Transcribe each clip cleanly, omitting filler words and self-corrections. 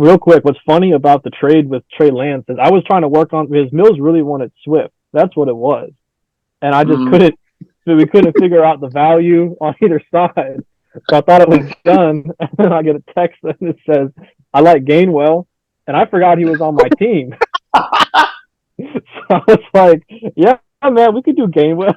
real quick, what's funny about the trade with Trey Lance is I was trying to work on his Mills really wanted Swift. That's what it was. And I just couldn't, so we couldn't figure out the value on either side. So I thought it was done. And then I get a text that it says, I like Gainwell. And I forgot he was on my team. So I was like, yeah, man, we could do Gainwell.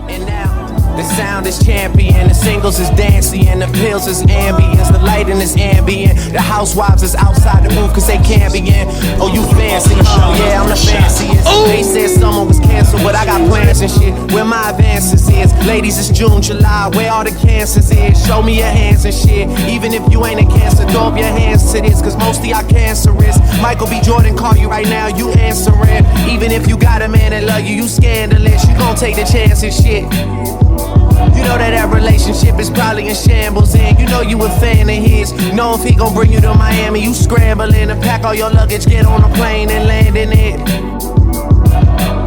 And now the sound is champion, the singles is dancing, and the pills is ambience, the lighting is ambient, the housewives is outside the booth cause they can't be in. Oh, you fancy? Oh yeah, I'm the fanciest. They said summer was canceled, but I got plans and shit. Where my advances is, ladies, it's June, July, where all the cancers is. Show me your hands and shit. Even if you ain't a cancer, throw up your hands to this, cause most of y'all cancerous. Michael B. Jordan call you right now, you answering. Even if you got a man that love you, you scandalous. You gon' take the chance and shit. You know that relationship is probably in shambles, and you know you a fan of his. Know if he gon' bring you to Miami, you scrambling to pack all your luggage, get on a plane and land in it.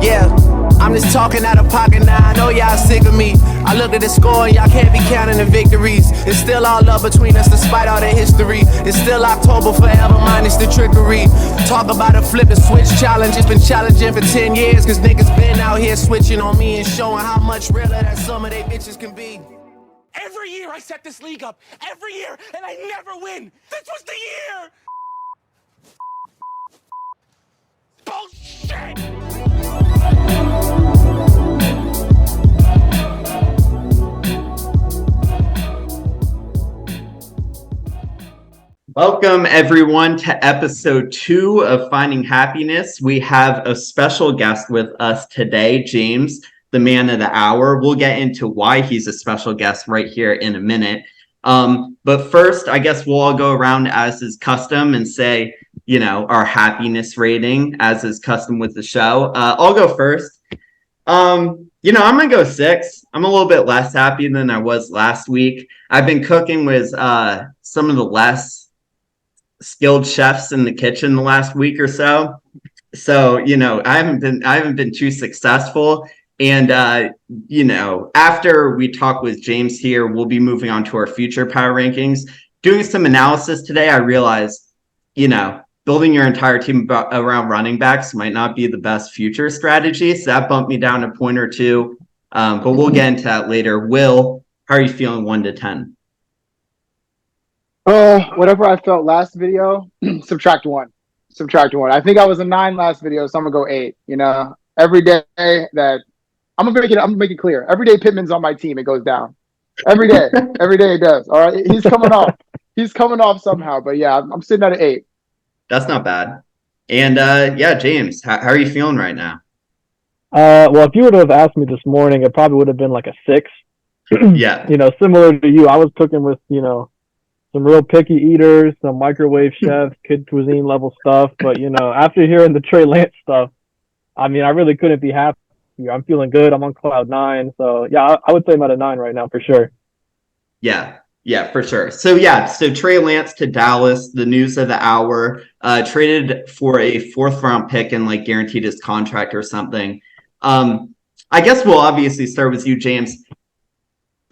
Yeah, I'm just talking out of pocket now, I know y'all sick of me. I look at the score and y'all can't be counting the victories. It's still all love between us despite all the history. It's still October forever minus the trickery. Talk about a flip and switch challenge. It's been challenging for 10 years cause niggas been out here switching on me and showing how much realer that some of they bitches can be. Every year I set this league up, every year, and I never win. This was the year! Bullshit! Welcome, everyone, to episode 2 of Finding Happiness. We have a special guest with us today, James, the man of the hour. We'll get into why he's a special guest right here in a minute. But first, I guess we'll all go around as is custom and say, you know, our happiness rating as is custom with the show. I'll go first. You know, I'm going to go 6. I'm a little bit less happy than I was last week. I've been cooking with some of the less skilled chefs in the kitchen the last week or so. So, you know, I haven't been too successful. And, you know, after we talk with James here, we'll be moving on to our future power rankings. Doing some analysis today, I realized, you know, building your entire team around running backs might not be the best future strategy. So that bumped me down a point or two. But we'll get into that later. Will, how are you feeling 1 to 10? Whatever I felt last video, subtract 1. I think I was a 9 last video, so I'm gonna go 8. You know, every day that I'm gonna make it clear. Every day Pittman's on my team, it goes down. Every day it does. All right, he's coming off. He's coming off somehow, but yeah, I'm sitting at an 8. That's not bad. And yeah, James, how are you feeling right now? Well, if you would have asked me this morning, it probably would have been like a 6. Yeah. You know, similar to you, I was cooking with, you know, some real picky eaters, some microwave chefs, kid cuisine level stuff. But, you know, after hearing the Trey Lance stuff, I mean, I really couldn't be happy. I'm feeling good. I'm on cloud 9. So, yeah, I would say I'm at a 9 right now for sure. Yeah, for sure. So, yeah, so Trey Lance to Dallas, the news of the hour, traded for a 4th-round pick and, like, guaranteed his contract or something. I guess we'll obviously start with you, James.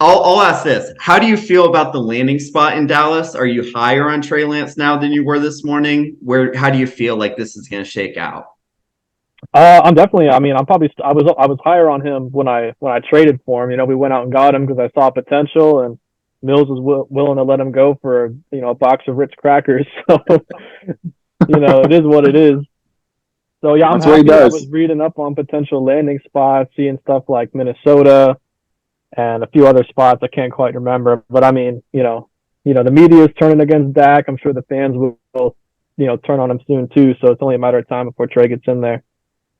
I'll ask this. How do you feel about the landing spot in Dallas? Are you higher on Trey Lance now than you were this morning? How do you feel like this is going to shake out? I'm definitely, I mean, I was higher on him when I traded for him. You know, we went out and got him because I saw potential, and Mills was willing to let him go for, you know, a box of Ritz crackers. So, you know, it is what it is. So, yeah, I'm happy. I was reading up on potential landing spots, seeing stuff like Minnesota and a few other spots I can't quite remember. But, I mean, you know, the media is turning against Dak. I'm sure the fans will, you know, turn on him soon, too. So it's only a matter of time before Trey gets in there.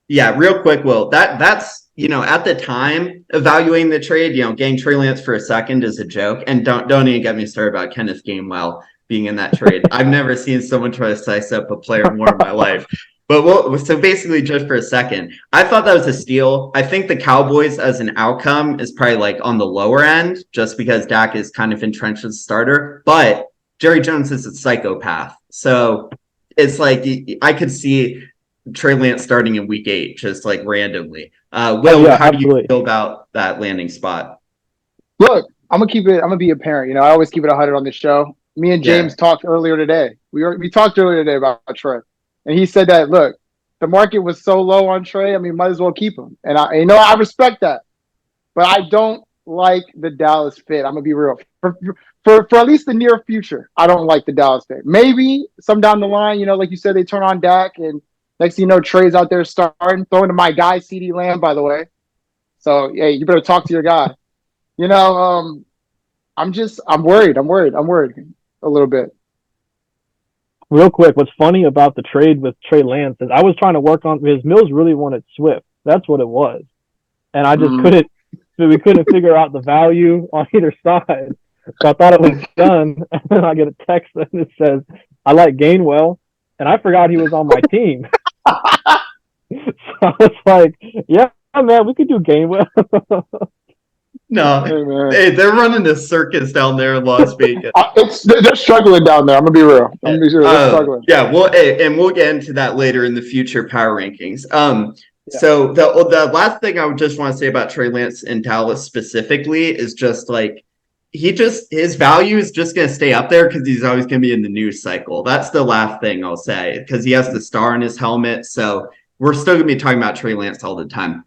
Yeah, real quick, Will. That's, you know, at the time, evaluating the trade, you know, getting Trey Lance for a second is a joke. And don't even get me started about Kenneth Gainwell being in that trade. I've never seen someone try to size up a player more in my life. But so basically, just for a second, I thought that was a steal. I think the Cowboys as an outcome is probably like on the lower end, just because Dak is kind of entrenched as a starter. But Jerry Jones is a psychopath. So it's like I could see Trey Lance starting in week 8, just like randomly. Will, how do you feel about that landing spot? Look, I'm gonna be a parent. You know, I always keep it 100 on this show. Me and James talked earlier today. We talked earlier today about Trey, and he said that look, the market was so low on Trey. I mean, might as well keep him. And I respect that, but I don't like the Dallas fit. I'm gonna be real. For at least the near future, I don't like the Dallas fit. Maybe some down the line, like you said, they turn on Dak, and next thing you know, Trey's out there starting, throwing to my guy CeeDee Lamb, by the way. So hey, you better talk to your guy. I'm worried. I'm worried a little bit. Real quick, what's funny about the trade with Trey Lance is I was trying to work on because Mills really wanted Swift. That's what it was, and I just couldn't. We couldn't figure out the value on either side. So I thought it was done, and then I get a text that it says, "I like Gainwell," and I forgot he was on my team. So I was like, "Yeah, man, we could do Gainwell." No, hey, they're running a circus down there in Las Vegas. They're struggling down there. I'm gonna be real. I'm gonna be sure they're struggling. Yeah, well, and we'll get into that later in the future power rankings. So the last thing I would just want to say about Trey Lance in Dallas specifically is just like his value is just going to stay up there because he's always going to be in the news cycle. That's the last thing I'll say because he has the star on his helmet. So we're still going to be talking about Trey Lance all the time.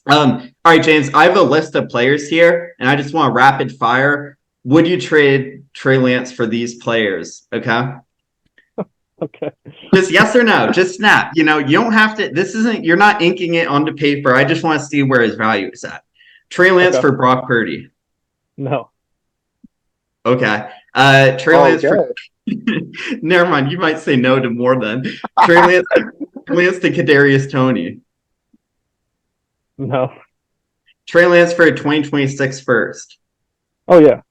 All right, James, I have a list of players here, and I just want to rapid fire. Would you trade Trey Lance for these players? Okay. Okay. Just yes or no. Just snap. You don't have to. You're not inking it onto paper. I just want to see where his value is at. Trey Lance for Brock Purdy. No. Okay. Trey Lance for. Never mind. You might say no to more than Trey Lance. Lance to Kadarius Toney. No. Trey Lance for a 2026 first. Oh yeah.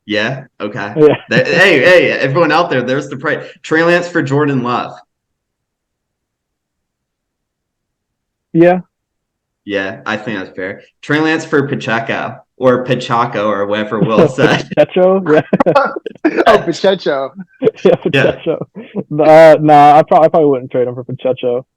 Yeah. Okay. Yeah. Hey, everyone out there, there's the price. Trey Lance for Jordan Love. Yeah. Yeah, I think that's fair. Trey Lance for Pacheco or whatever Will said. Pacheco? Yeah. Pacheco. Yeah, Pacheco. Yeah. I probably wouldn't trade him for Pacheco.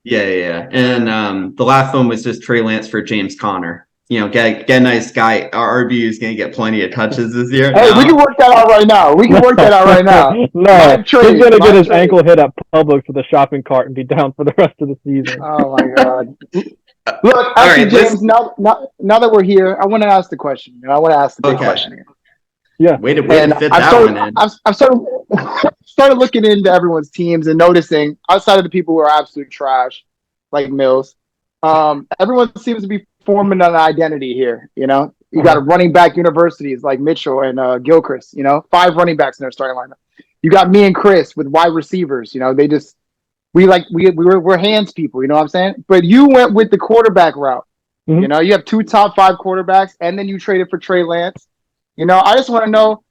Yeah. And the last one was just Trey Lance for James Conner. Get a nice guy. Our RB is going to get plenty of touches this year. Hey, we can work that out right now. No, he's going to get his ankle hit at Publix with a shopping cart and be down for the rest of the season. Oh, my God. Look, actually, James, now that we're here, I want to ask the question. I want to ask the big question here. Yeah. Way to fit that one in. I've started looking into everyone's teams and noticing, outside of the people who are absolute trash, like Mills, everyone seems to be forming an identity here. You got a running back universities like Mitchell and Gilchrist. 5 running backs in their starting lineup. You got me and Chris with wide receivers. We're hands people. You know what I'm saying? But you went with the quarterback route. Mm-hmm. You have 2 top 5 quarterbacks, and then you traded for Trey Lance. I just want to know.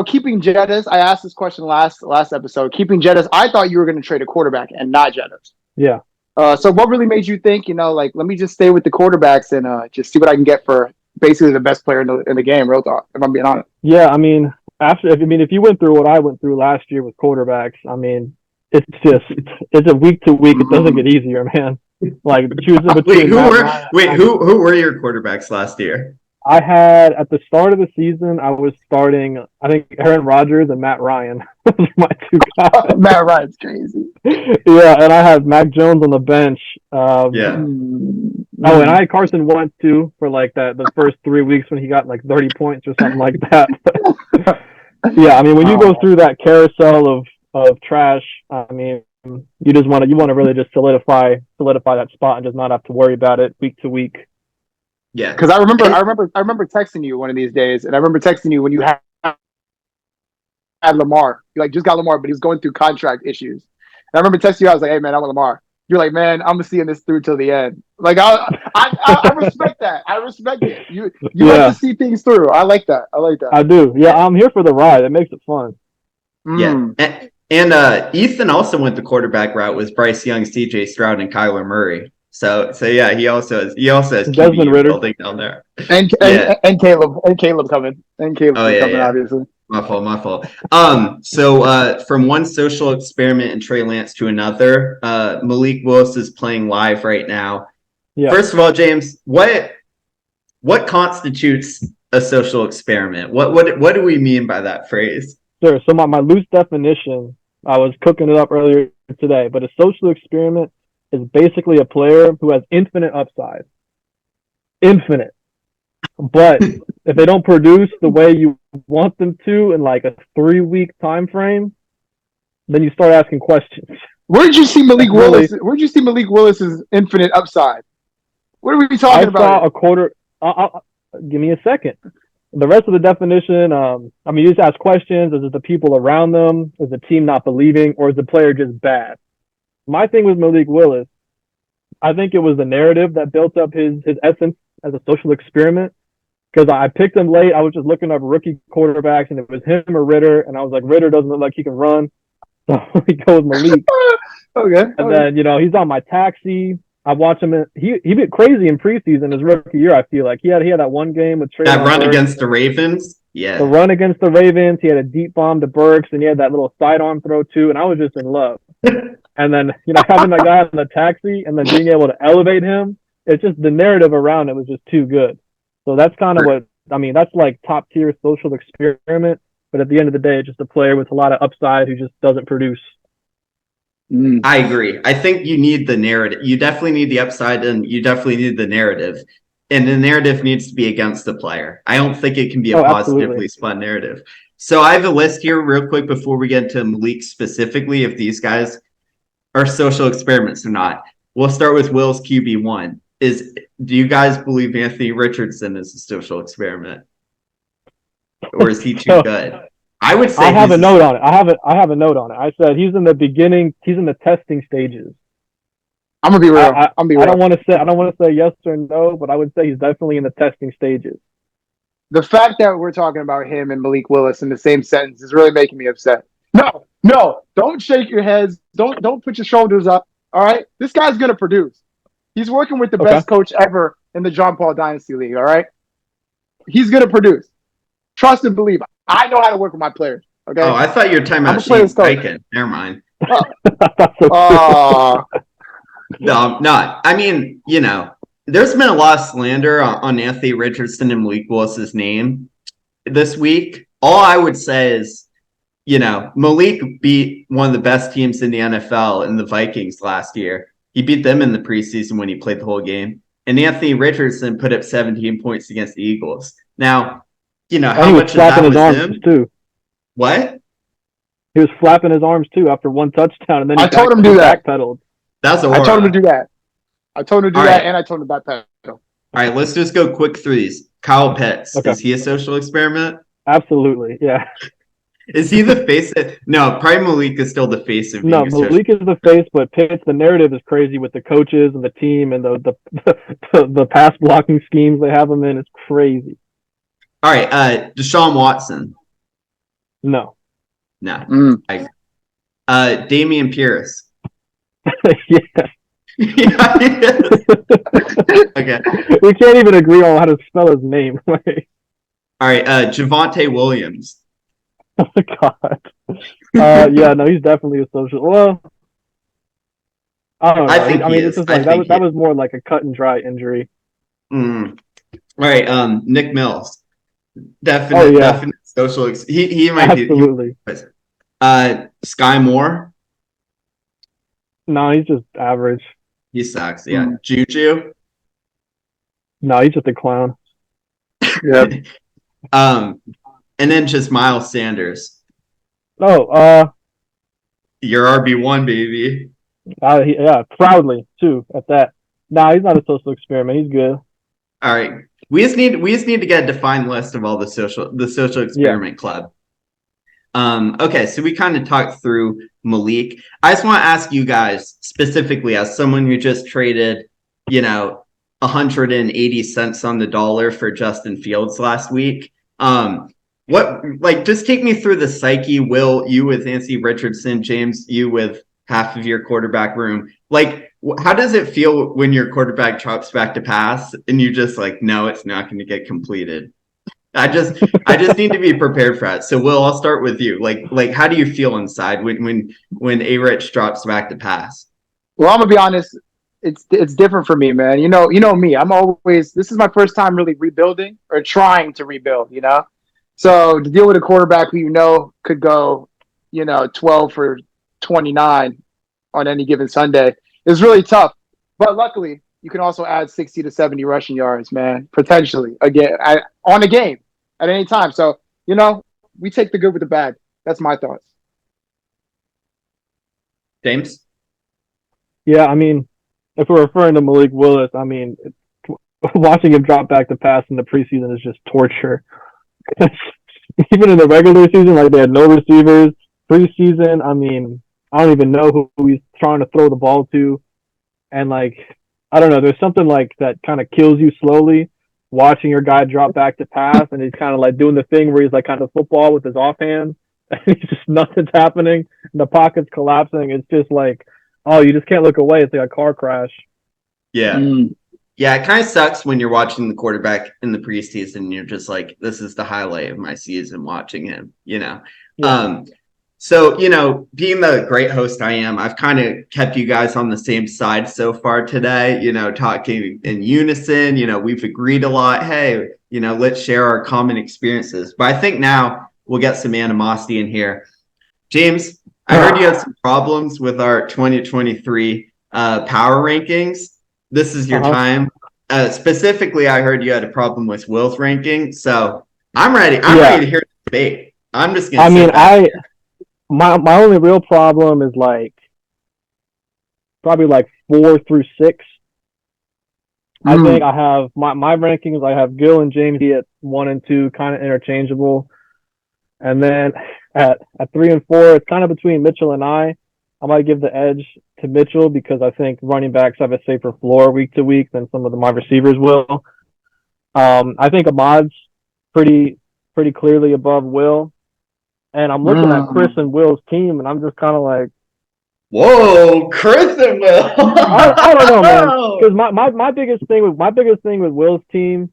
Keeping Jettas. I asked this question last episode. Keeping Jettas, I thought you were going to trade a quarterback and not Jettas. Yeah. So what really made you think, let me just stay with the quarterbacks and just see what I can get for basically the best player in the game, real talk, if I'm being honest. Yeah, I mean, if you went through what I went through last year with quarterbacks, I mean, it's a week to week. It doesn't get easier, man. Like choosing between. Who were your quarterbacks last year? I had at the start of the season, I was starting, I think, Aaron Rodgers and Matt Ryan. Those were my 2 guys. Matt Ryan's crazy. Yeah, and I had Mac Jones on the bench. Yeah. Oh, and I had Carson Wentz too for like the first 3 weeks when he got like 30 points or something like that. Yeah, I mean, when you go through that carousel of trash, I mean, you want to really just solidify that spot and just not have to worry about it week to week. Yeah, because I remember texting you one of these days, and I remember texting you when you had Lamar. You just got Lamar, but he was going through contract issues. And I remember texting you. I was like, "Hey, man, I want Lamar." You're like, "Man, I'm seeing this through till the end." Like, I respect that. I respect it. You like to see things through. I like that. I do. Yeah, I'm here for the ride. It makes it fun. Yeah, and Ethan also went the quarterback route with Bryce Young, C.J. Stroud, and Kyler Murray. So yeah, he also has Desmond Ritter building down there, and Caleb coming, obviously. My fault. So from one social experiment in Trey Lance to another, Malik Willis is playing live right now. Yeah. First of all, James, what constitutes a social experiment? What do we mean by that phrase? Sure. So my loose definition, I was cooking it up earlier today, but a social experiment is basically a player who has infinite upside. Infinite. But if they don't produce the way you want them to in like a 3-week time frame, then you start asking questions. Where did you see Malik Really, Willis? Where did you see Malik Willis's infinite upside? What are we I talking saw about? a quarter. Give me a second. The rest of the definition, I mean, you just ask questions. Is it the people around them? Is the team not believing? Or is the player just bad? My thing with Malik Willis, I think it was the narrative that built up his essence as a social experiment. Because I picked him late. I was just looking up rookie quarterbacks, and it was him or Ritter. And I was like, Ritter doesn't look like he can run. So we go with Malik. Okay. And then, he's on my taxi. I watch him. He went crazy in preseason his rookie year, I feel like. He had that one game with Trey. That run against the Ravens? Yeah. The run against the Ravens. He had a deep bomb to Burks, and he had that little sidearm throw, too. And I was just in love. And then, having that guy in the taxi and then being able to elevate him, it's just the narrative around it was just too good. So that's kind of that's like top tier social experiment. But at the end of the day, it's just a player with a lot of upside who just doesn't produce. I agree. I think you need the narrative. You definitely need the upside, and you definitely need the narrative. And the narrative needs to be against the player. I don't think it can be a positively spun narrative. So I have a list here real quick before we get to Malik specifically, if these guys are social experiments or not. We'll start with Will's QB1. Do you guys believe Anthony Richardson is a social experiment? Or is he too good? I would say I have a note on it. I have a note on it. I said he's in the beginning. He's in the testing stages. I'm gonna be real. I don't want to say yes or no, but I would say he's definitely in the testing stages. The fact that we're talking about him and Malik Willis in the same sentence is really making me upset. No, don't shake your heads. Don't put your shoulders up. All right, this guy's gonna produce. He's working with the best coach ever in the John Paul Dynasty League. All right, he's gonna produce. Trust and believe. I know how to work with my players. Okay. Oh, I thought you were talking about Shane Steichen. Never mind. No, not. I mean, there's been a lot of slander on Anthony Richardson and Malik Willis's name this week. All I would say is, Malik beat one of the best teams in the NFL in the Vikings last year. He beat them in the preseason when he played the whole game. And Anthony Richardson put up 17 points against the Eagles. Now, how much of that was him? Too. What? He was flapping his arms too after one touchdown, and then I told him to do that. Backpedaled. That's I told him to do that. I told him to do that, and I told him to backpedal. All right, let's just go quick through these. Kyle Pitts, is he a social experiment? Absolutely, yeah. Is he the face? No, probably Malik is still the face of. No, Malik is the face, but Pitts. The narrative is crazy with the coaches and the team and the pass blocking schemes they have him in. It's crazy. All right, Deshaun Watson. No. Damian Pierce. Yeah. Okay. We can't even agree on how to spell his name. All right, Javonte Williams. Oh my God. Yeah, no, he's definitely a social. Well, I don't know. I mean, it's just like that was more like a cut and dry injury. All right, Nick Mills. Definite social. He might absolutely. Sky Moore. No, he's just average. He sucks. Yeah, Juju. No, he's just a clown. Yeah. And then just Miles Sanders. Oh, your RB1, baby. Yeah, proudly too at that. No, he's not a social experiment. He's good. All right. We just need to get a defined list of all the social experiment club. Okay, so we kind of talked through Malik. I just want to ask you guys specifically, as someone who just traded, 180 cents on the dollar for Justin Fields last week. Just take me through the psyche. Will, you with Anthony Richardson, James, you with half of your quarterback room. How does it feel when your quarterback drops back to pass and you just no, it's not going to get completed? I just need to be prepared for that. So Will, I'll start with you. How do you feel inside when A-Rich drops back to pass? Well, I'm gonna be honest. It's different for me, man. You know me. This is my first time really rebuilding or trying to rebuild. So to deal with a quarterback who could go, 12 for 29 on any given Sunday is really tough. But luckily, you can also add 60 to 70 rushing yards, man, potentially again on a game at any time. So we take the good with the bad. That's my thoughts. James? Yeah, I mean, if we're referring to Malik Willis, I mean, watching him drop back to pass in the preseason is just torture. Even in the regular season, like they had no receivers. Preseason, I mean, I don't even know who he's trying to throw the ball to. And like, I don't know, there's something like that kind of kills you slowly watching your guy drop back to pass, and he's kind of like doing the thing where he's like kind of football with his offhand, and he's just nothing's happening, and the pocket's collapsing. It's just like, oh, you just can't look away. It's like a car crash. Yeah. Yeah, it kind of sucks when you're watching the quarterback in the preseason and you're just like, this is the highlight of my season watching him, Yeah. So, being the great host I am, I've kind of kept you guys on the same side so far today, talking in unison, we've agreed a lot. Hey, let's share our common experiences. But I think now we'll get some animosity in here. James, I heard you had some problems with our 2023 power rankings. This is your time. Specifically, I heard you had a problem with Will's ranking. So I'm ready. I'm ready to hear the debate. I'm just going to my only real problem is probably 4 through 6. I think I have my rankings. I have Gil and James at 1 and 2, kind of interchangeable. And then at 3 and 4, it's kind of between Mitchell and I. I might give the edge to Mitchell because I think running backs have a safer floor week to week than some of my receivers will. I think Ahmad's pretty clearly above Will. And I'm looking at Chris and Will's team, and I'm just kind of like, whoa, Chris and Will. I don't know, man. Because my biggest thing with Will's team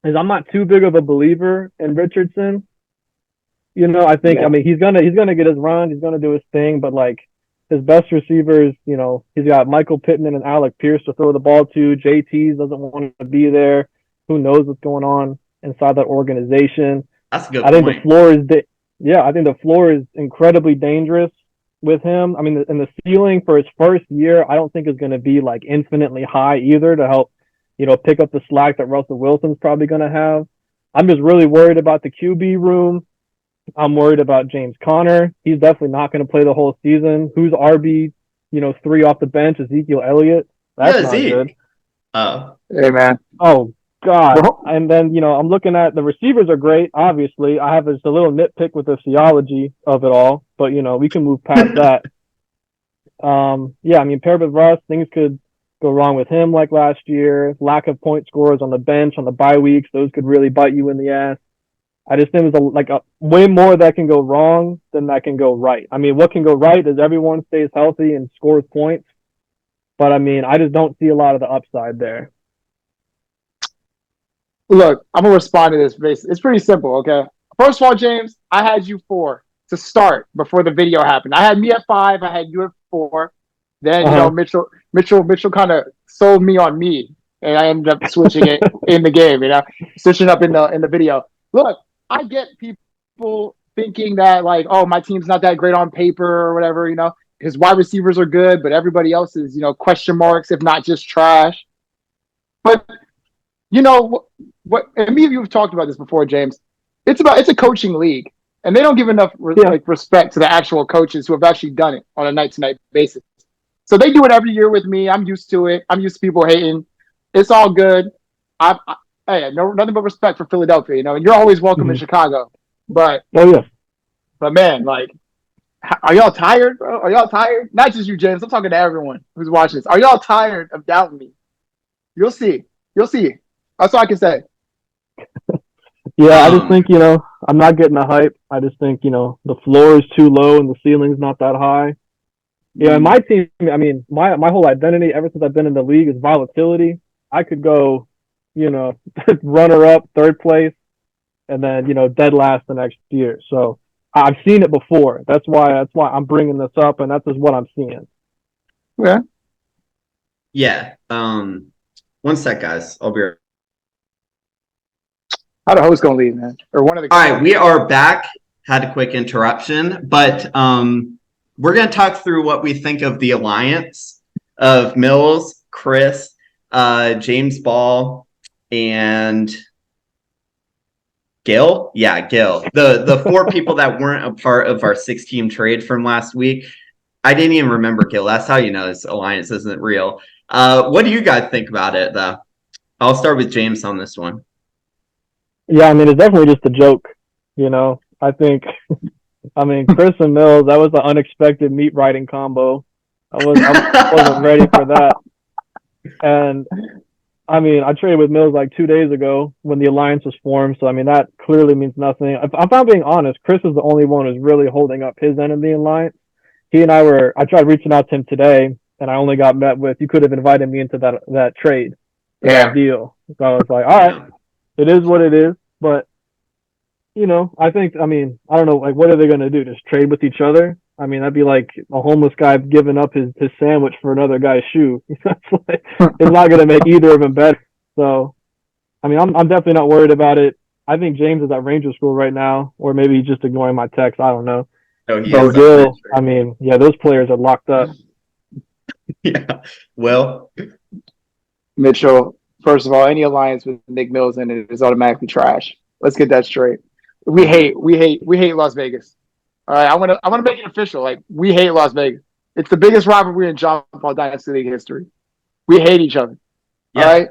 is I'm not too big of a believer in Richardson. I think I mean he's gonna get his run, he's gonna do his thing, but his best receivers, he's got Michael Pittman and Alec Pierce to throw the ball to. JT doesn't want to be there. Who knows what's going on inside that organization? That's a good point. I think the floor is incredibly dangerous with him. I mean, and the ceiling for his first year, I don't think is going to be infinitely high either to help, pick up the slack that Russell Wilson's probably going to have. I'm just really worried about the QB room. I'm worried about James Conner. He's definitely not going to play the whole season. Who's RB, 3 off the bench? Ezekiel Elliott. That's not good. Oh, hey man. Oh God. And then, I'm looking at the receivers are great. Obviously, I have just a little nitpick with the theology of it all, but we can move past that. Paired with Russ, things could go wrong with him like last year. Lack of point scorers on the bench on the bye weeks, those could really bite you in the ass. I just think there's way more that can go wrong than that can go right. I mean, what can go right is everyone stays healthy and scores points. But I mean, I just don't see a lot of the upside there. Look, I'm gonna respond to this. It's pretty simple, okay? First of all, James, I had you 4 to start before the video happened. I had me at 5. I had you at 4. Then Mitchell kind of sold me on me, and I ended up switching it in the game. Switching up in the video. Look, I get people thinking that oh, my team's not that great on paper or whatever. His wide receivers are good, but everybody else is question marks, if not just trash. But what and me and you have talked about this before, James. It's a coaching league, and they don't give enough respect to the actual coaches who have actually done it on a night-to-night basis. So they do it every year with me. I'm used to it. I'm used to people hating. It's all good. Hey, nothing but respect for Philadelphia, and you're always welcome in Chicago. But but man, are y'all tired, bro? Are y'all tired? Not just you, James. I'm talking to everyone who's watching this. Are y'all tired of doubting me? You'll see. That's all I can say. I just think, I'm not getting the hype. I just think, the floor is too low and the ceiling's not that high. Yeah, and my team, I mean, my whole identity ever since I've been in the league is volatility. I could go, runner up, 3rd place, and then, dead last the next year. So I've seen it before. That's why I'm bringing this up, and that's just what I'm seeing. Yeah. Yeah. One sec, guys. I'll be right How the host gonna leave, man? Or one of the. All right, we are back. Had a quick interruption, but we're going to talk through what we think of the alliance of Mills, Chris, James Ball, and Gil. Yeah, Gil. The four people that weren't a part of our 6-team trade from last week. I didn't even remember Gil. That's how you know this alliance isn't real. What do you guys think about it, though? I'll start with James on this one. Yeah, I mean, it's definitely just a joke, you know. I think, I mean, Chris and Mills, that was an unexpected meat riding combo. I wasn't ready for that. And, I mean, I traded with Mills like 2 days ago when the alliance was formed. So, I mean, that clearly means nothing. If I'm being honest, Chris is the only one who's really holding up his end of the alliance. He and I tried reaching out to him today, and I only got met with, you could have invited me into that trade, that deal. So I was like, all right, it is what it is. But, you know, I think, I mean, I don't know, like, what are they going to do? Just trade with each other? I mean, that'd be like a homeless guy giving up his sandwich for another guy's shoe. Like, it's not going to make either of them better. So, I mean, I'm definitely not worried about it. I think James is at Ranger School right now, or maybe he's just ignoring my text. I don't know. Oh, he So is Gil, I mean, yeah, those players are locked up. Yeah. Well, Mitchell, first of all, any alliance with Nick Mills in it is automatically trash. Let's get that straight. We hate Las Vegas. All right, I want to make it official. Like, we hate Las Vegas. It's the biggest rivalry in John Paul Dynasty League history. We hate each other. yeah.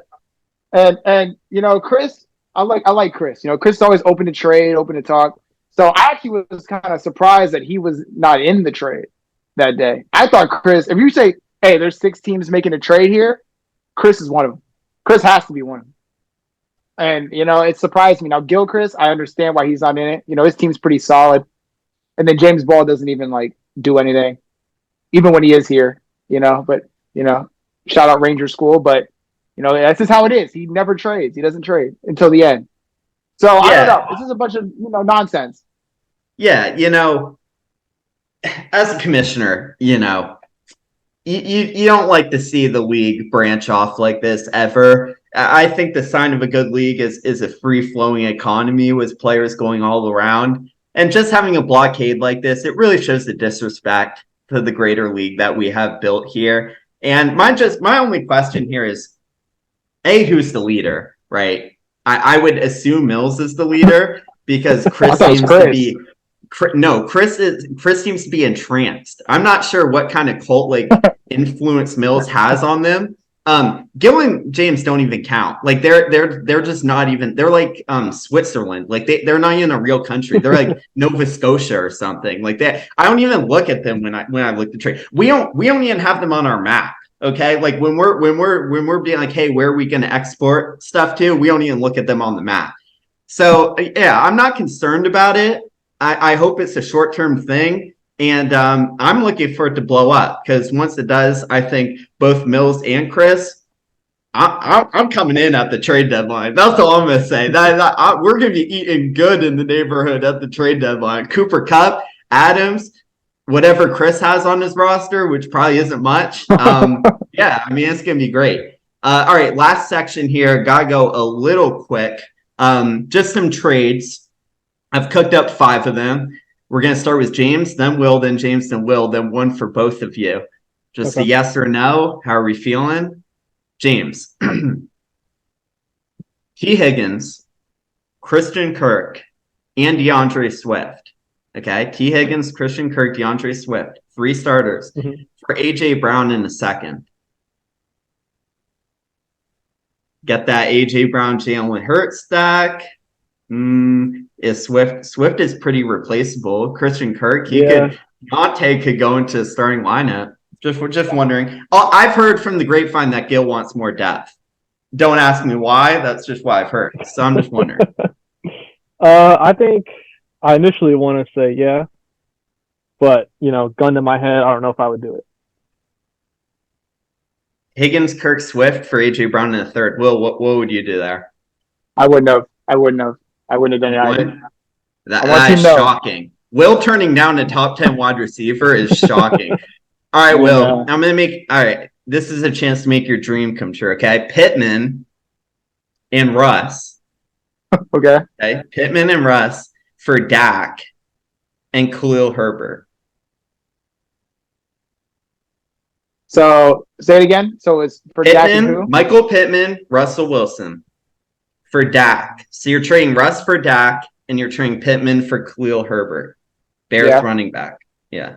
All right, and you know, Chris, I like Chris. You know, Chris is always open to trade, open to talk. So I actually was kind of surprised that he was not in the trade that day. I thought Chris, if you say, hey, there's 6 teams making a trade here, Chris is one of them. Chris has to be one of them. And, you know, it surprised me. Now, Gilchrist, I understand why he's not in it. You know, his team's pretty solid. And then James Ball doesn't even, like, do anything, even when he is here, you know. But, you know, shout out Ranger School. But, you know, that's just how it is. He never trades. He doesn't trade until the end. So, I don't know. This is a bunch of, you know, nonsense. Yeah, you know, as a commissioner, you know, you don't like to see the league branch off like this ever. I think the sign of a good league is a free-flowing economy with players going all around. And just having a blockade like this, it really shows the disrespect to the greater league that we have built here. And my only question here is, A, who's the leader, right? I would assume Mills is the leader because Chris seems to be Chris seems to be entranced. I'm not sure what kind of cult like influence Mills has on them. Gil and James don't even count. Like they're just not even. They're like Switzerland. Like they're not even a real country. They're like Nova Scotia or something like that. I don't even look at them when I look at trade. We don't even have them on our map. Okay, like when we're being like, hey, where are we going to export stuff to? We don't even look at them on the map. So yeah, I'm not concerned about it. I hope it's a short-term thing. And I'm looking for it to blow up because once it does, I think both Mills and Chris, I'm coming in at the trade deadline. That's all I'm going to say. We're going to be eating good in the neighborhood at the trade deadline. Cooper Kupp, Adams, whatever Chris has on his roster, which probably isn't much. Yeah, I mean, it's going to be great. All right, last section here. Got to go a little quick. Just some trades. I've cooked up 5 of them. We're going to start with James, then Will, then James, then Will, then one for both of you. Just a yes or no. How are we feeling? James. T. Higgins, Christian Kirk, and DeAndre Swift. Okay, T. Higgins, Christian Kirk, DeAndre Swift. 3 starters for A.J. Brown in a second. Get that A.J. Brown, Jalen Hurts stack. Is Swift is pretty replaceable. Christian Kirk, Deontay could go into the starting lineup. Just wondering. I've heard from the grapevine that Gil wants more depth. Don't ask me why. That's just what I've heard. So I'm just wondering. I think I initially want to say yeah, but you know, gun to my head, I don't know if I would do it. Higgins, Kirk, Swift for AJ Brown in the third. Will, what would you do there? I wouldn't have done it either. That is shocking. Will turning down a top 10 wide receiver is shocking. All right, Will. I'm going to all right. This is a chance to make your dream come true, okay? Pittman and Russ Okay. Okay. Pittman and Russ for Dak and Khalil Herbert. So say it again. So it's for Dak and Pittman, who? Michael Pittman, Russell Wilson for Dak. So you're trading Russ for Dak and you're trading Pittman for Khalil Herbert. Bears running back. Yeah.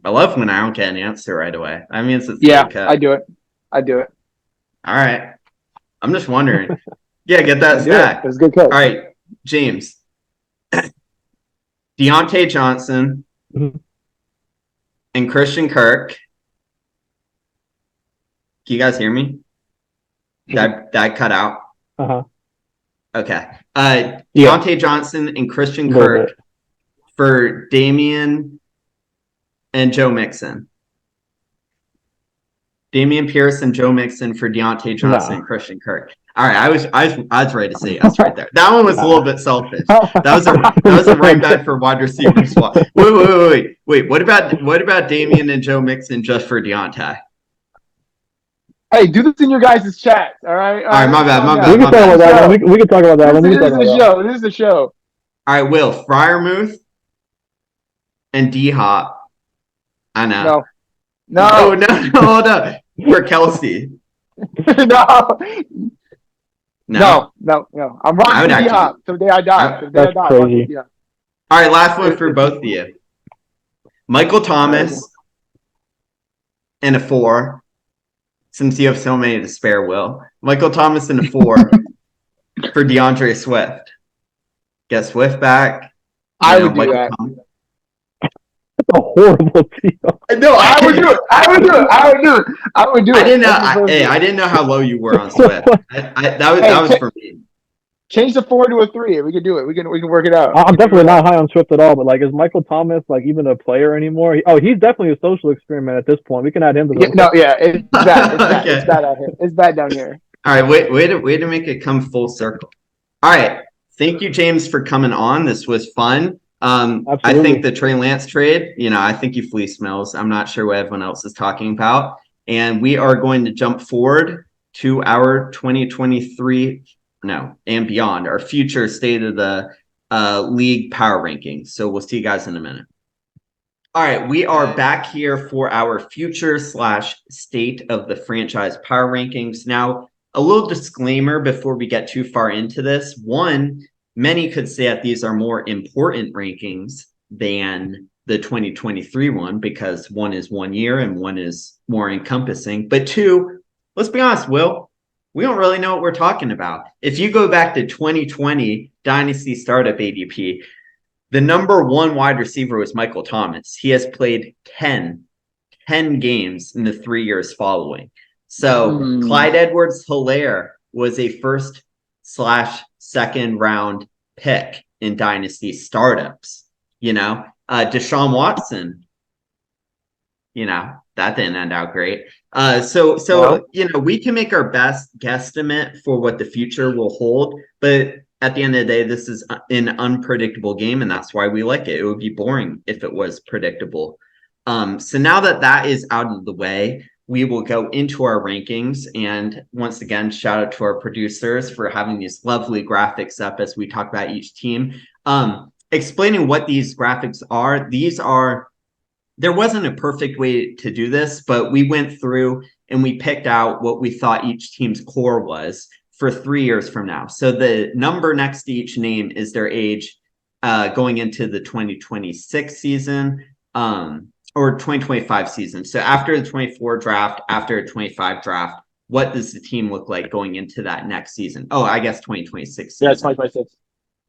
I love when I don't get an answer right away. I mean, it's I do it. All right. I'm just wondering. Yeah, get that stack. It was a good catch. All right, James. Deontay Johnson Mhm. and Christian Kirk. Can you guys hear me? That cut out. Uh-huh. Okay. Deontay Johnson and Christian Kirk for Damian and Joe Mixon. Damian Pierce and Joe Mixon for Deontay Johnson and Christian Kirk. All right, I was ready to say yes right there. That one was a little bit selfish. That was a running back for wide receiver swap. Wait. What about Damian and Joe Mixon just for Deontay? Hey, do this in your guys' chat. All right. All right, my bad. We can talk about that one. We can talk about that one. This is the show. All right, Will Fryermuth and D Hop. I know. No. Hold up. For Kelsey. No. I'm rocking D Hop till the day I die. That's crazy. All right, last one for both of you. Michael Thomas and a 4. Since you have so many to spare, Will. Michael Thomas and a 4 for DeAndre Swift. Get Swift back. I would do that. That's a horrible deal. No, I would do it. I didn't know how low you were on Swift. That was for me. Change the 4 to a 3. We can do it. We can work it out. I'm definitely not high on Swift at all, but like, is Michael Thomas like even a player anymore? He's definitely a social experiment at this point. We can add him to the it's bad. It's bad out here. It's bad down here. All right, way to make it come full circle. All right, thank you, James, for coming on. This was fun. I think the Trey Lance trade, I think you fleeced Mills. I'm not sure what everyone else is talking about. And we are going to jump forward to our 2023 and beyond, our future state of the league power rankings. So we'll see you guys in a minute. All right, we are back here for our future / state of the franchise power rankings. Now, a little disclaimer before we get too far into this. One, many could say that these are more important rankings than the 2023 one because one is 1 year and one is more encompassing. But two, let's be honest, Will, we don't really know what we're talking about. If you go back to 2020 Dynasty Startup ADP, the number 1 wide receiver was Michael Thomas. He has played 10 games in the 3 years following. So Clyde Edwards-Helaire was a first / second round pick in Dynasty startups. Deshaun Watson, that didn't end out great. So we can make our best guesstimate for what the future will hold, but at the end of the day, this is an unpredictable game, and that's why we like it. It would be boring if it was predictable. So now that is out of the way, we will go into our rankings. And once again, shout out to our producers for having these lovely graphics up as we talk about each team. Explaining what these graphics are, there wasn't a perfect way to do this, but we went through and we picked out what we thought each team's core was for 3 years from now. So the number next to each name is their age going into the 2026 season or 2025 season. So after the 24 draft, after a 25 draft, what does the team look like going into that next season? Oh, I guess 2026 season. Yeah, it's 2026.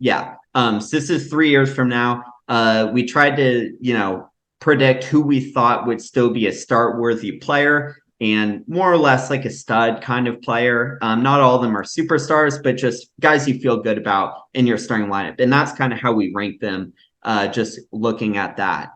Yeah. So this is 3 years from now. We tried to, predict who we thought would still be a start-worthy player and more or less like a stud kind of player. Not all of them are superstars, but just guys you feel good about in your starting lineup. And that's kind of how we rank them, just looking at that.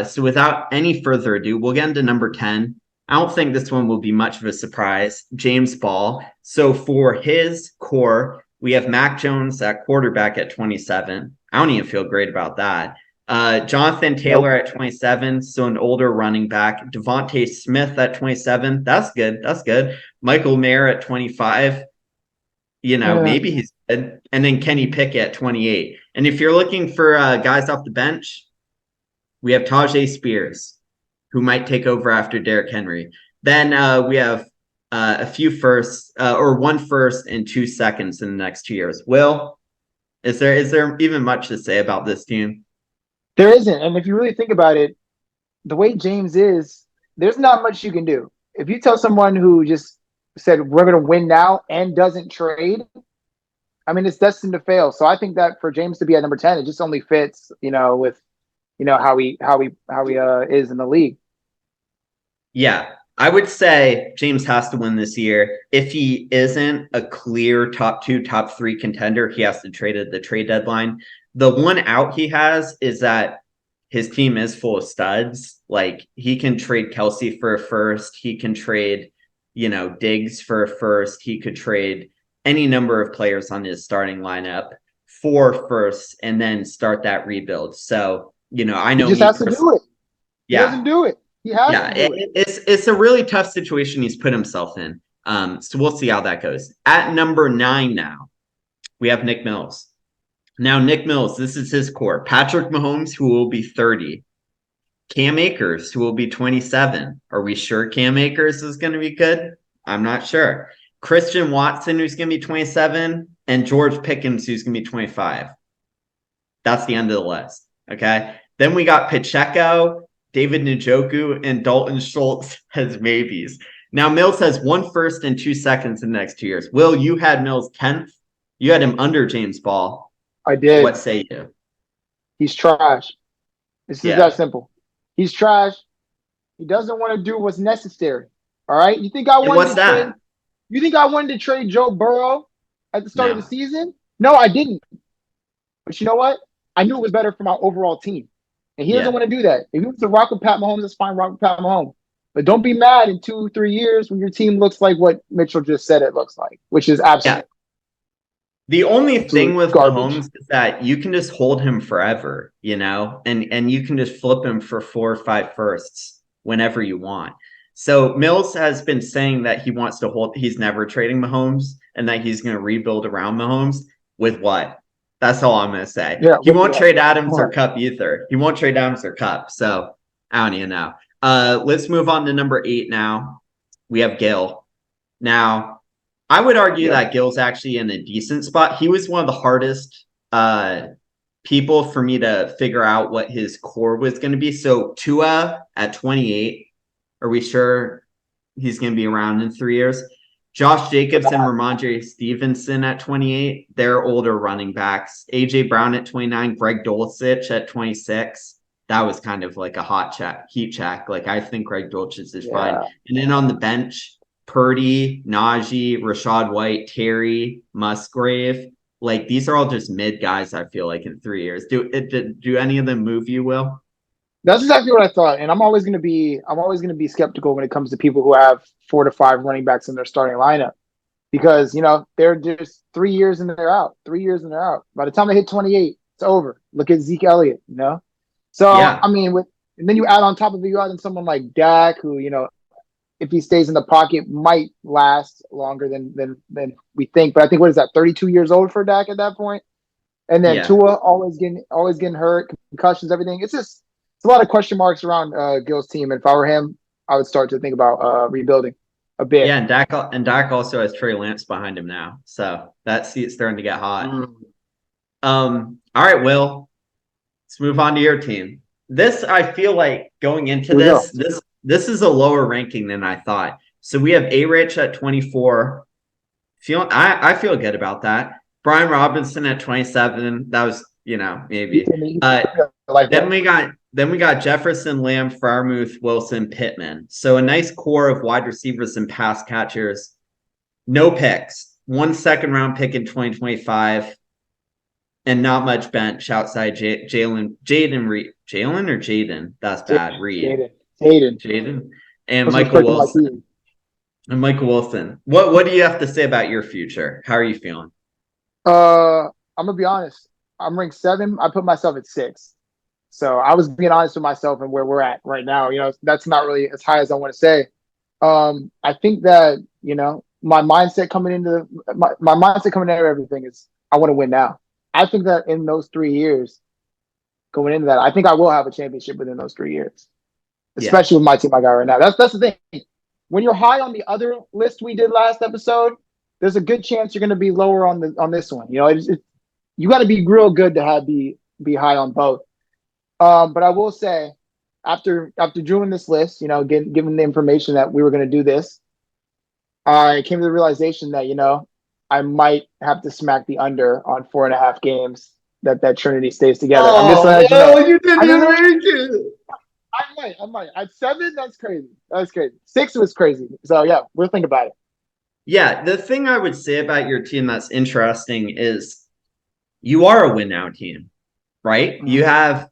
So without any further ado, we'll get into number 10. I don't think this one will be much of a surprise. James Ball. So for his core, we have Mac Jones at quarterback at 27. I don't even feel great about that. Jonathan Taylor at 27, so an older running back. Devontae Smith at 27. That's good. That's good. Michael Mayer at 25. Maybe he's good. And then Kenny Pickett at 28. And if you're looking for guys off the bench, we have Tajay Spears, who might take over after Derrick Henry. Then we have a few firsts, or 1 first and 2 seconds in the next 2 years. Will, is there even much to say about this team? There isn't. And if you really think about it, the way James is, there's not much you can do. If you tell someone who just said, we're going to win now and doesn't trade, I mean, it's destined to fail. So I think that for James to be at number 10, it just only fits, with, how he is in the league. Yeah, I would say James has to win this year. If he isn't a clear top 2, top 3 contender, he has to trade at the trade deadline. The one out he has is that his team is full of studs. Like, he can trade Kelsey for a first. He can trade, Diggs for a first. He could trade any number of players on his starting lineup for firsts and then start that rebuild. So, I know he just has to do it. He doesn't do it. He has to do it. It's a really tough situation he's put himself in. So we'll see how that goes. At number 9 now, we have Nick Mills. Now, Nick Mills, this is his core. Patrick Mahomes, who will be 30. Cam Akers, who will be 27. Are we sure Cam Akers is going to be good? I'm not sure. Christian Watson, who's going to be 27. And George Pickens, who's going to be 25. That's the end of the list. Okay. Then we got Pacheco, David Njoku, and Dalton Schultz as maybes. Now, Mills has 1 first and 2 seconds in the next 2 years. Will, you had Mills 10th. You had him under James Ball. I did. What say you? He's trash. This is that simple. He's trash. He doesn't want to do what's necessary. All right. You think I wanted to trade Joe Burrow at the start of the season? No, I didn't. But you know what? I knew it was better for my overall team. And he doesn't want to do that. If he wants to rock with Pat Mahomes, that's fine, rock with Pat Mahomes. But don't be mad in 2-3 years when your team looks like what Mitchell just said it looks like, which is absolutely. The only thing with garbage. Mahomes is that you can just hold him forever, and you can just flip him for 4 or 5 firsts whenever you want. So Mills has been saying that he wants to hold, he's never trading Mahomes and that he's going to rebuild around Mahomes with what? That's all I'm going to say. Yeah, he won't trade Adams or Cup either. He won't trade Adams or Cup. So I don't even know. Let's move on to number 8 now. We have Gill. Now, I would argue that Gill's actually in a decent spot. He was one of the hardest people for me to figure out what his core was going to be. So Tua at 28. Are we sure he's going to be around in 3 years? Josh Jacobs and Ramondre Stevenson at 28. They're older running backs. A.J. Brown at 29. Greg Dulcich at 26. That was kind of like a heat check. Like, I think Greg Dulcich is fine. And then on the bench, Purdy, Najee, Rashad White, Terry, Musgrave. Like, these are all just mid guys, I feel like, in 3 years. Do any of them move you, Will? That's exactly what I thought. And I'm always going to be skeptical when it comes to people who have 4 to 5 running backs in their starting lineup. Because, they're just 3 years and they're out. 3 years and they're out. By the time they hit 28, it's over. Look at Zeke Elliott, So, I mean, and then you add on top of it, you add in someone like Dak, who, if he stays in the pocket, might last longer than we think. But I think, what is that, 32 years old for Dak at that point? And then Tua always getting hurt, concussions, everything. It's a lot of question marks around Gill's team. And if I were him, I would start to think about rebuilding a bit. Yeah, and Dak also has Trey Lance behind him now. So that seat's starting to get hot. All right, Will. Let's move on to your team. This, I feel like, going into this is a lower ranking than I thought. So we have A-Rich at 24. I feel good about that. Brian Robinson at 27. That was, maybe. Then we got Jefferson, Lamb, Freiermuth, Wilson, Pittman. So a nice core of wide receivers and pass catchers. No picks. 1 second-round pick in 2025. And not much bench outside Jaden Reed. Jalen or Jaden? That's bad. Reed. Jaden. And Michael Wilson. What do you have to say about your future? How are you feeling? I'm gonna be honest. I'm ranked 7. I put myself at 6. So I was being honest with myself and where we're at right now. That's not really as high as I want to say. I think that, my mindset coming into everything is I want to win now. I think that in those 3 years going into that, I think I will have a championship within those 3 years, especially with my team I got right now. That's the thing. When you're high on the other list we did last episode, there's a good chance you're going to be lower on this one. You got to be real good to be high on both. But I will say, after doing this list, given the information that we were going to do this, I came to the realization that I might have to smack the under on 4.5 games that Trinity stays together. I'm just letting you know. You didn't even make it. I might. At 7, that's crazy. 6 was crazy. So yeah, we'll think about it. Yeah, the thing I would say about your team that's interesting is you are a win now team, right? Mm-hmm. You have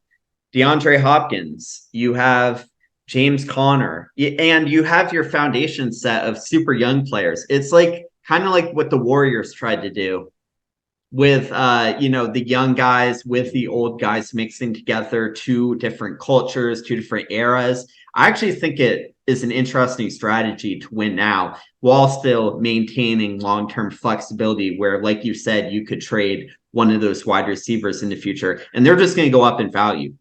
DeAndre Hopkins, you have James Conner, and you have your foundation set of super young players. It's kind of like what the Warriors tried to do with the young guys with the old guys mixing together, 2 different cultures, 2 different eras. I actually think it is an interesting strategy to win now while still maintaining long-term flexibility where, like you said, you could trade one of those wide receivers in the future and they're just going to go up in value.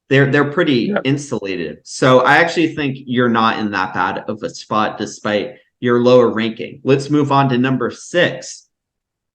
They're pretty insulated. So I actually think you're not in that bad of a spot despite your lower ranking. Let's move on to number 6.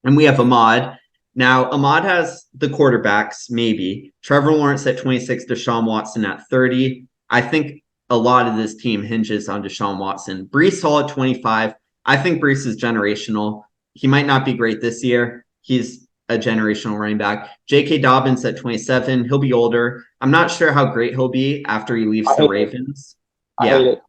And we have Ahmad. Now, Ahmad has the quarterbacks, maybe. Trevor Lawrence at 26, Deshaun Watson at 30. I think a lot of this team hinges on Deshaun Watson. Breece Hall at 25. I think Breece is generational. He might not be great this year. He's a generational running back. J.K. Dobbins at 27. He'll be older. I'm not sure how great he'll be after he leaves the Ravens. I hate it.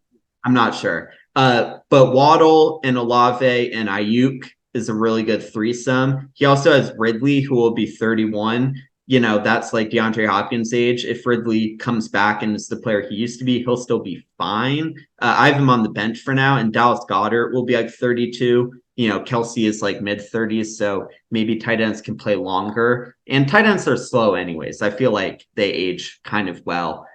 I'm not sure. But Waddle and Olave and Ayuk is a really good threesome. He also has Ridley, who will be 31. That's like DeAndre Hopkins' age. If Ridley comes back and is the player he used to be, he'll still be fine. I have him on the bench for now, and Dallas Goedert will be 32. Kelsey is mid-30s, so maybe tight ends can play longer. And tight ends are slow anyways. I feel like they age kind of well.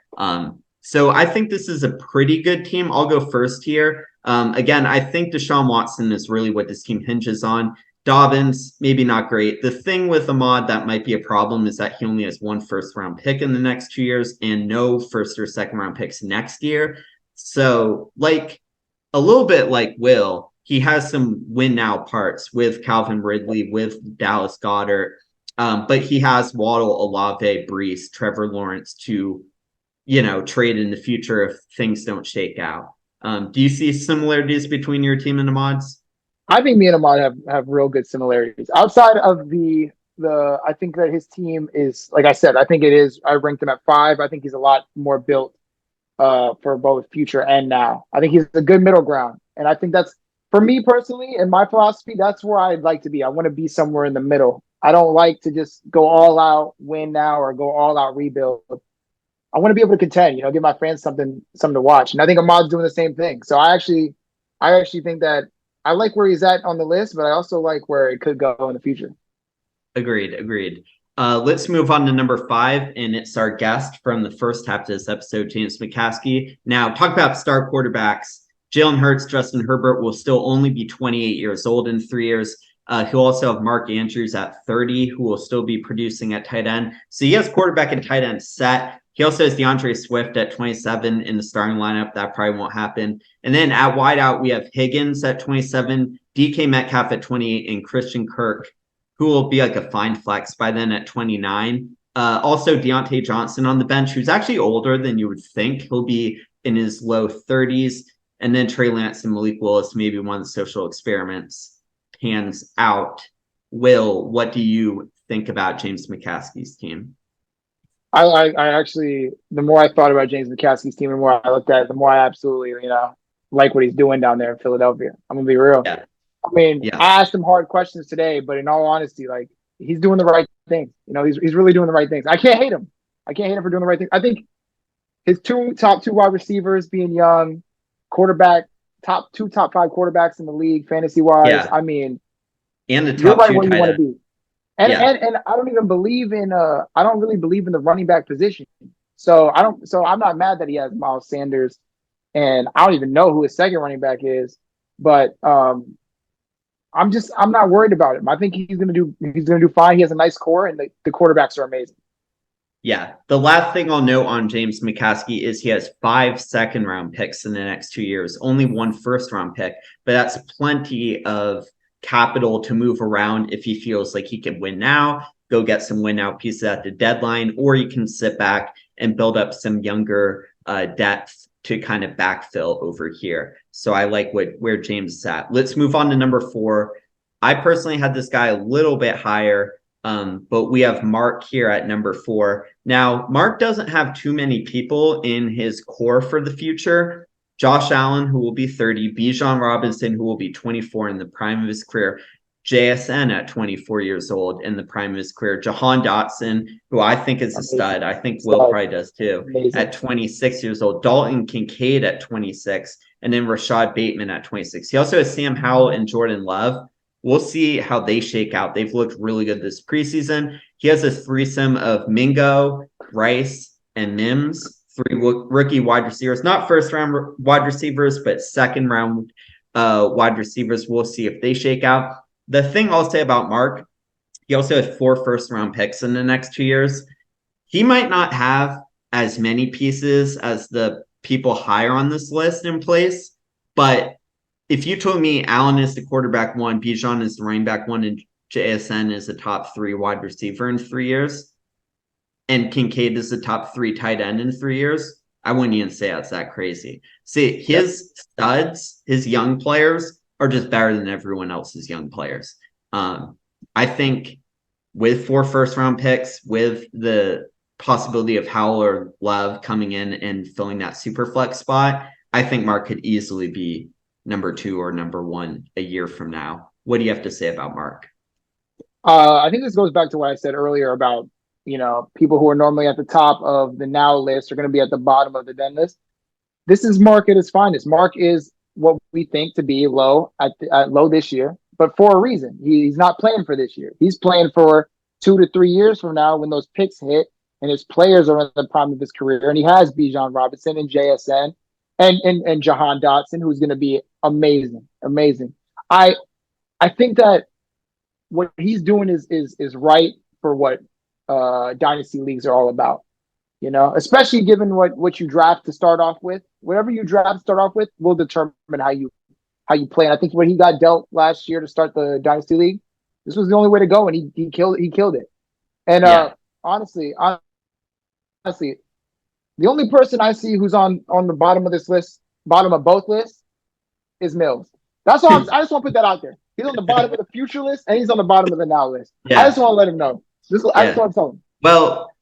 So I think this is a pretty good team. I'll go first here. Again, I think Deshaun Watson is really what this team hinges on. Dobbins, maybe not great. The thing with Ahmad that might be a problem is that he only has 1 first-round pick in the next 2 years and no first or second-round picks next year. So, a little bit like Will, he has some win-now parts with Calvin Ridley, with Dallas Goedert, but he has Waddle, Olave, Breece, Trevor Lawrence to, trade in the future if things don't shake out. Do you see similarities between your team and Ahmad's? I think me and Ahmad have real good similarities. Outside of the I think that his team is, like I said, I think it is. I ranked him at 5. I think he's a lot more built for both future and now. I think he's a good middle ground, and I think that's, for me personally, in my philosophy, that's where I'd like to be. I want to be somewhere in the middle. I don't like to just go all out, win now, or go all out, rebuild. I want to be able to contend, give my fans something to watch. And I think Ahmad's doing the same thing. So I actually think that I like where he's at on the list, but I also like where it could go in the future. Agreed. Let's move on to number 5, and it's our guest from the first half of this episode, James McCaskey. Now, talk about star quarterbacks. Jalen Hurts, Justin Herbert will still only be 28 years old in 3 years. He'll also have Mark Andrews at 30, who will still be producing at tight end. So he has quarterback and tight end set. He also has DeAndre Swift at 27 in the starting lineup. That probably won't happen. And then at wideout, we have Higgins at 27, DK Metcalf at 28, and Christian Kirk, who will be a fine flex by then at 29. Also, Deontay Johnson on the bench, who's actually older than you would think. He'll be in his low 30s. And then Trey Lance and Malik Willis, maybe one of the social experiments, pans out. Will, what do you think about James McCaskey's team? I actually, the more I thought about James McCaskey's team and the more I looked at it, the more I absolutely, like what he's doing down there in Philadelphia. I'm going to be real. Yeah. I asked him hard questions today, but in all honesty, he's doing the right things. He's really doing the right things. I can't hate him. I can't hate him for doing the right things. I think his top two wide receivers being young, quarterback, top 5 quarterbacks in the league, fantasy-wise. Yeah. And the top you're right 2 where you want to be. And Yeah. and I don't even believe in I don't really believe in the running back position. So I'm not mad that he has Miles Sanders, and I don't even know who his second running back is, but I'm not worried about him. I think he's gonna do fine. He has a nice core, and the quarterbacks are amazing. Yeah. The last thing I'll note on James McCaskey is he has 5 second-round picks in the next 2 years, only 1 first-round pick, but that's plenty of capital to move around if he feels like he can win now, go get some win now pieces at the deadline, or he can sit back and build up some younger depth to kind of backfill over here. So I like where James is at. Let's move on to number 4. I personally had this guy a little bit higher, but we have Mark here at number 4. Now, Mark doesn't have too many people in his core for the future. Josh Allen, who will be 30, Bijan Robinson, who will be 24 in the prime of his career, JSN at 24 years old in the prime of his career, Jahan Dotson, who I think is a stud. I think Will probably does too, at 26 years old, Dalton Kincaid at 26, and then Rashad Bateman at 26. He also has Sam Howell and Jordan Love. We'll see how they shake out. They've looked really good this preseason. He has a threesome of Mingo, Rice, and Mims, 3 rookie wide receivers, not first-round wide receivers, but second-round wide receivers. We'll see if they shake out. The thing I'll say about Mark, he also has 4 first-round picks in the next 2 years. He might not have as many pieces as the people higher on this list in place, but if you told me Allen is the quarterback 1, Bijan is the running back 1, and JSN is the top 3 wide receiver in 3 years, and Kincaid is the top 3 tight end in 3 years, I wouldn't even say that's that crazy. See, his studs, his young players, are just better than everyone else's young players. I think with 4 first-round picks, with the possibility of Howell or Love coming in and filling that super flex spot, I think Mark could easily be number 2 or number 1 a year from now. What do you have to say about Mark? I think this goes back to what I said earlier about, people who are normally at the top of the now list are going to be at the bottom of the then list. This is Mark at his finest. Mark is what we think to be low at low this year, but for a reason. He's not playing for this year. He's playing for 2 to 3 years from now when those picks hit and his players are in the prime of his career. And he has Bijan Robinson and JSN and Jahan Dotson, who's going to be amazing. I think that what he's doing is right for what dynasty leagues are all about. Especially given what you draft to start off with. Whatever you draft to start off with will determine how you play. And I think when he got dealt last year to start the dynasty league, this was the only way to go, and he killed it. And honestly, the only person I see who's on the bottom of this list, bottom of both lists, is Mills. That's all. I just want to put that out there. He's on the bottom of the future list, and he's on the bottom of the now list. Yeah. I just want to let him know. I just want to tell him.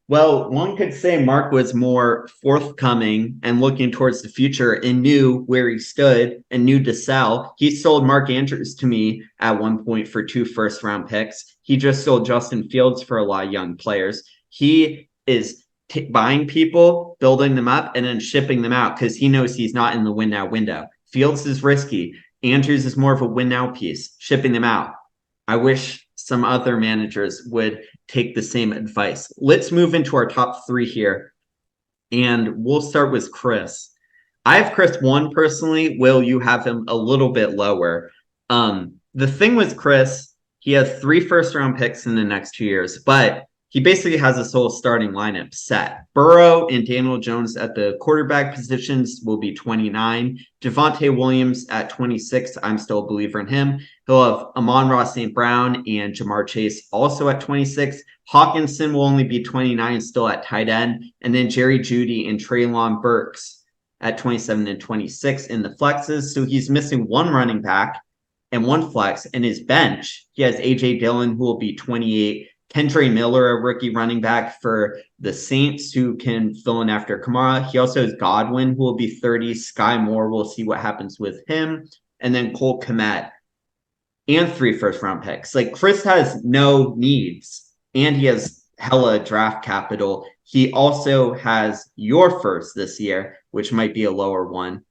Well, one could say Mark was more forthcoming and looking towards the future and knew where he stood and knew to sell. He sold Mark Andrews to me at one point for 2 first-round picks. He just sold Justin Fields for a lot of young players. He is buying people, building them up, and then shipping them out because he knows he's not in the win-now window. Fields is risky. Andrews is more of a win-now piece, shipping them out. I wish some other managers would take the same advice. Let's move into our top 3 here, and we'll start with Chris. I have Chris 1 personally. Will, you have him a little bit lower. The thing with Chris, he has 3 first-round picks in the next 2 years, but he basically has his whole starting lineup set. Burrow and Daniel Jones at the quarterback positions will be 29. Javonte Williams at 26. I'm still a believer in him. He'll have Amon-Ra St. Brown and Jamar Chase also at 26. Hawkinson will only be 29, still at tight end. And then Jerry Jeudy and Treylon Burks at 27 and 26 in the flexes. So he's missing 1 running back and 1 flex. In his bench, he has Jpdl, who will be 28. Kendre Miller, a rookie running back for the Saints, who can fill in after Kamara. He also has Godwin, who will be 30. Sky Moore, we'll see what happens with him. And then Cole Kmet and 3 first-round picks. Like, Chris has no needs, and he has hella draft capital. He also has your first this year, which might be a lower one.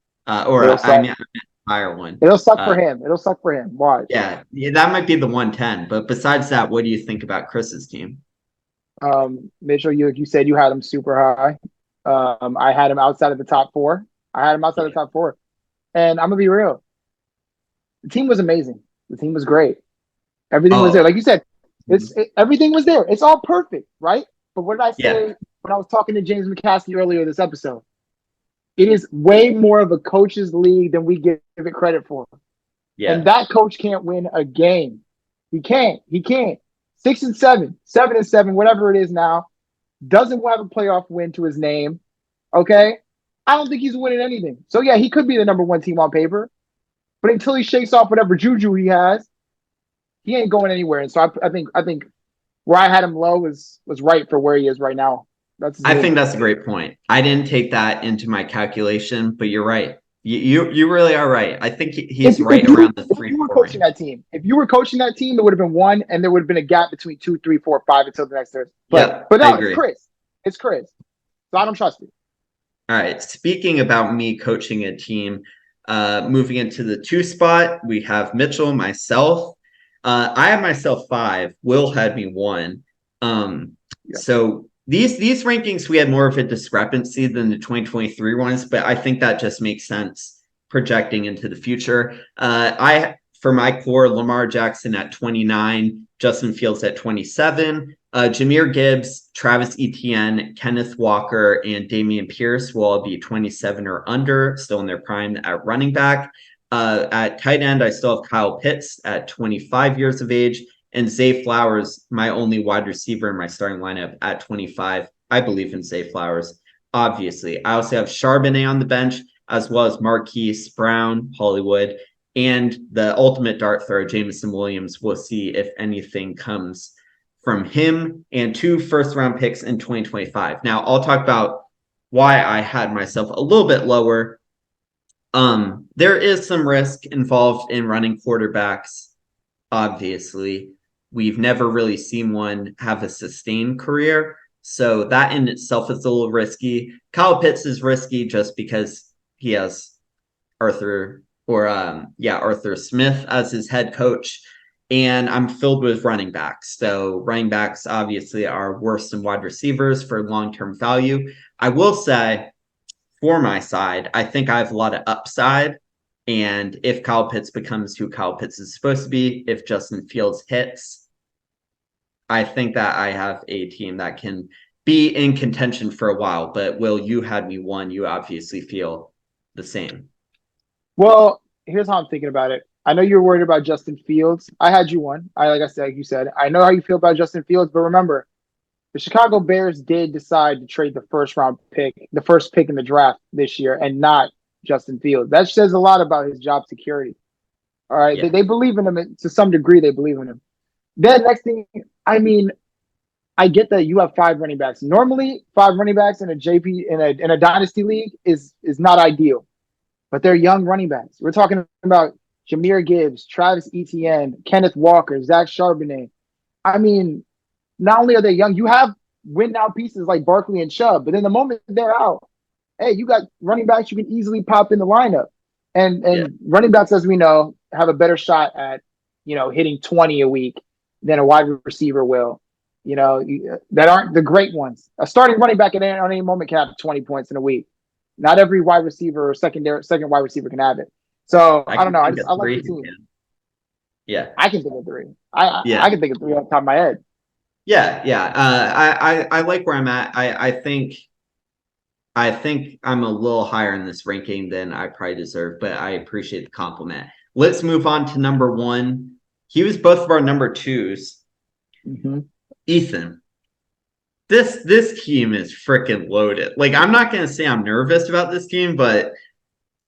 Higher one. It'll suck for him. Why? Yeah, that might be the 110. But besides that, what do you think about Chris's team? Mitchell, you said you had him super high. I had him outside of the top four. And I'm gonna be real. The team was amazing. The team was great. Everything was there. Oh, Like you said, everything was there. It's all perfect, right? But what did I yeah, say when I was talking to James McCaskey earlier this episode? It is way more of a coach's league than we give it credit for. And yeah. that coach can't win a game. He can't. He can't. 6-7, 7-7, whatever it is now, doesn't have a playoff win to his name. Okay. I don't think he's winning anything. So yeah, he could be the number one team on paper. But until he shakes off whatever juju he has, he ain't going anywhere. And so I think where I had him low was right for where he is right now. I think that's a great point. I didn't take that into my calculation, but you're right. You really are right. I think he's right around the 3-4 you were coaching range. that team, if you were coaching that team, there would have been one, and there would have been a gap between 2, 3, 4, 5 until the next Thursday. Yeah, But I no, agree. It's Chris. So I don't trust it. All right. Speaking about me coaching a team, moving into the 2 spot, we have Mitchell, myself. I have myself 5. Will had me 1. So these rankings, we had more of a discrepancy than the 2023 ones, but I think that just makes sense projecting into the future. For my core, Lamar Jackson at 29, Justin Fields at 27, Jahmyr Gibbs, Travis Etienne, Kenneth Walker, and Damian Pierce will all be 27 or under, still in their prime at running back. At tight end, I still have Kyle Pitts at 25 years of age, and Zay Flowers, my only wide receiver in my starting lineup at 25. I believe in Zay Flowers, obviously. I also have Charbonnet on the bench, as well as Marquise Brown, Hollywood, and the ultimate dart thrower, Jameson Williams. We'll see if anything comes from him, and 2 first-round picks in 2025. Now, I'll talk about why I had myself a little bit lower. There is some risk involved in running quarterbacks, obviously. We've never really seen one have a sustained career. So that in itself is a little risky. Kyle Pitts is risky just because he has Arthur Smith as his head coach. And I'm filled with running backs. So running backs obviously are worse than wide receivers for long-term value. I will say, for my side, I think I have a lot of upside. And if Kyle Pitts becomes who Kyle Pitts is supposed to be, if Justin Fields hits, I think that I have a team that can be in contention for a while. But Will, you had me 1. You obviously feel the same. Well, here's how I'm thinking about it. I know you're worried about Justin Fields. I had you 1. Like you said, I know how you feel about Justin Fields, but remember, the Chicago Bears did decide to trade the first pick in the draft this year, and not Justin Fields. That says a lot about his job security. All right. Yeah. They believe in him to some degree. They believe in him. Then next thing, I mean, I get that you have 5 running backs. Normally, 5 running backs in a dynasty league is not ideal, but they're young running backs. We're talking about Jahmyr Gibbs, Travis Etienne, Kenneth Walker, Zach Charbonnet. I mean, not only are they young, you have win now pieces like Barkley and Chubb, but in the moment they're out, hey, you got running backs you can easily pop in the lineup. And running backs, as we know, have a better shot at, hitting 20 a week than a wide receiver will. That aren't the great ones. A starting running back on any moment can have 20 points in a week. Not every wide receiver or second wide receiver can have it. So I don't know. I like the team. Yeah, I can think of 3. I can think of 3 off the top of my head. Yeah. I like where I'm at. I think I'm a little higher in this ranking than I probably deserve, but I appreciate the compliment. Let's move on to number 1. He was both of our number 2s. Mm-hmm. Ethan, this team is freaking loaded. Like, I'm not going to say I'm nervous about this team, but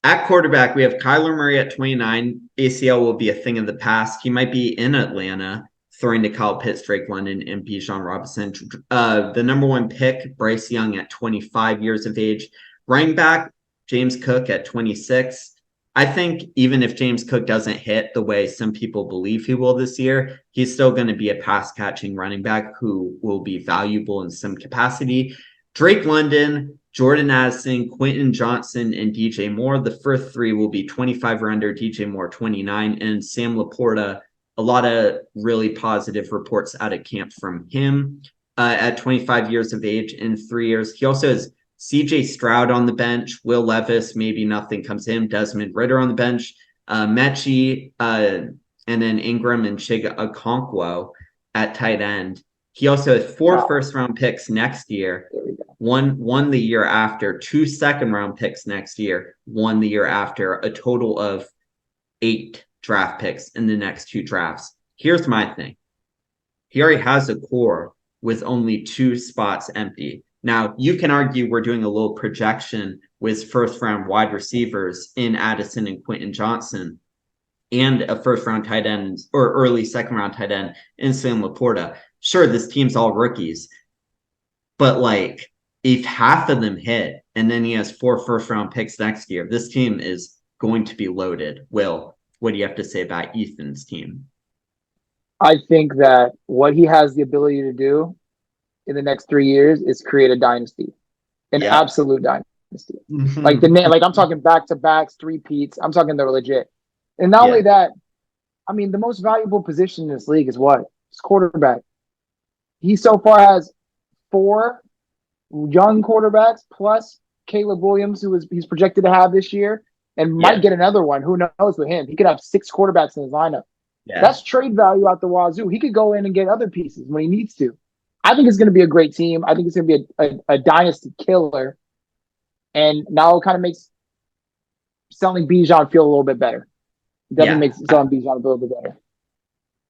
at quarterback, we have Kyler Murray at 29. ACL will be a thing of the past. He might be in Atlanta, throwing to Kyle Pitts, Drake London, and Bijan Robinson. The number 1 pick, Bryce Young at 25 years of age. Running back, James Cook at 26. I think even if James Cook doesn't hit the way some people believe he will this year, he's still going to be a pass-catching running back who will be valuable in some capacity. Drake London, Jordan Addison, Quentin Johnson, and DJ Moore. The first 3 will be 25 or under, DJ Moore 29, and Sam Laporta. A lot of really positive reports out of camp from him at 25 years of age in 3 years. He also has CJ Stroud on the bench, Will Levis, maybe nothing comes in, Desmond Ridder on the bench, Mechie, and then Ingram and Chiga Okonkwo at tight end. He also has 4 first-round picks next year, one the year after, 2 second-round picks next year, 1 the year after, a total of 8 draft picks in the next 2 drafts. Here's my thing. He already has a core with only 2 spots empty. Now, you can argue we're doing a little projection with first-round wide receivers in Addison and Quentin Johnson and a first-round tight end or early second-round tight end in Sam Laporta. Sure, this team's all rookies, but like if half of them hit and then he has 4 first-round picks next year, this team is going to be loaded. Will, what do you have to say about Ethan's team? I think that what he has the ability to do in the next 3 years is create a dynasty, an absolute dynasty. Like I'm talking back-to-backs, 3-peats. I'm talking they're legit. And not only that, I mean, the most valuable position in this league is what? It's quarterback. He so far has 4 young quarterbacks plus Caleb Williams, he's projected to have this year, and might get another one. Who knows with him? He could have 6 quarterbacks in his lineup. Yeah. That's trade value out the wazoo. He could go in and get other pieces when he needs to. I think it's going to be a great team. I think it's going to be a dynasty killer. And now it kind of makes selling Bijan feel a little bit better. It definitely makes selling Bijan a little bit better.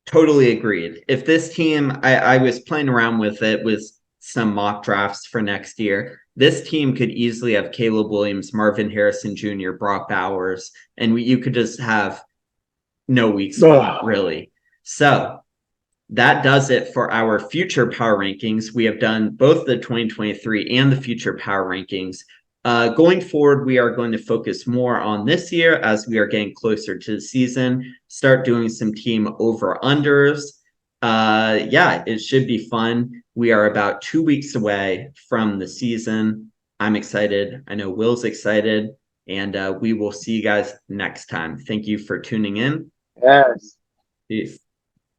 Totally agreed. If this team, I was playing around with it with some mock drafts for next year. This team could easily have Caleb Williams, Marvin Harrison Jr., Brock Bowers, and you could just have no weak spot, really. So that does it for our future power rankings. We have done both the 2023 and the future power rankings. Going forward, we are going to focus more on this year as we are getting closer to the season, start doing some team over-unders. It should be fun. We are about 2 weeks away from the season. I'm excited. I know Will's excited. And we will see you guys next time. Thank you for tuning in. Yes. Peace.